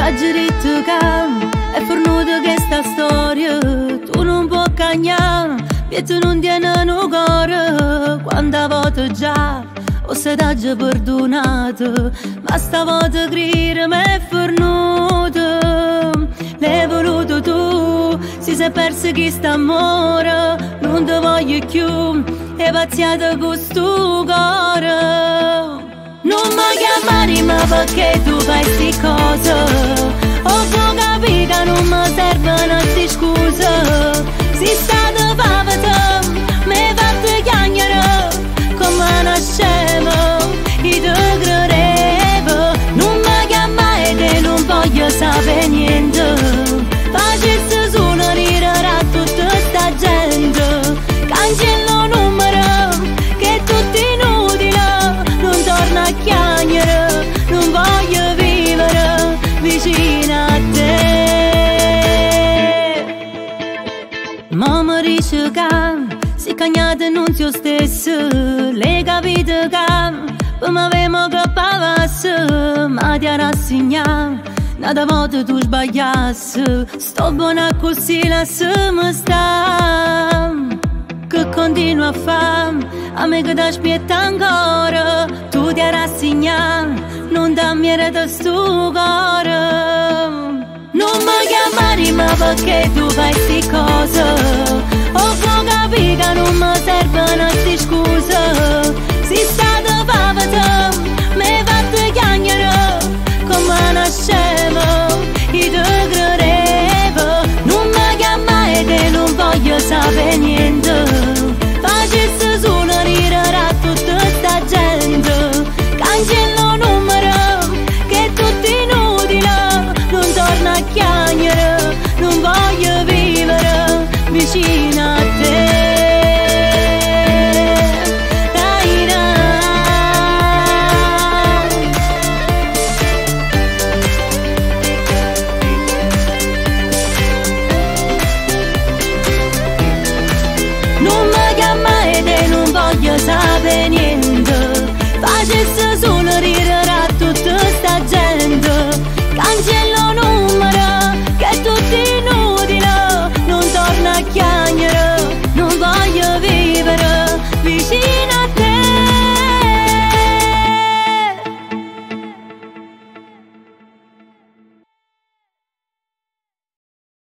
T'hai detto che è fornuta questa storia, tu non puoi cagnare, e tu non tieni un cuore. Quante volte già o se t'hai perdonato, ma stavolta credere mi è fornuta. L'hai voluto tu, si sei perso questo amore, non ti voglio più, è pazziata con sto cuore. Non mi chiamare ma perché tu fai sti cose, ho capito che non mi servono sti scuse. Si stata favata, mi hai fatto chiagnare come una scema, io ti credevo. Non mi chiamare e non voglio sapere niente, facessi solo ridere a tutta sta gente. Cancello numero, che è tutto inutile, non torno a chiagnare, non voglio vivere vicino a te. Mamma dice che si cagnate non si stesso, lei capite che per me avevamo che pavasse, ma ti ha rassegnato. Nada volta tu sbagliassi, sto buona così lasciami sta. Che continua a fare, a me che ti aspetta ancora. Tu ti hai rassegnato, non dammi da sto cuore. Non mi chiamare ma perché tu fai sti cose, ho capito che non mi servono sti scuse.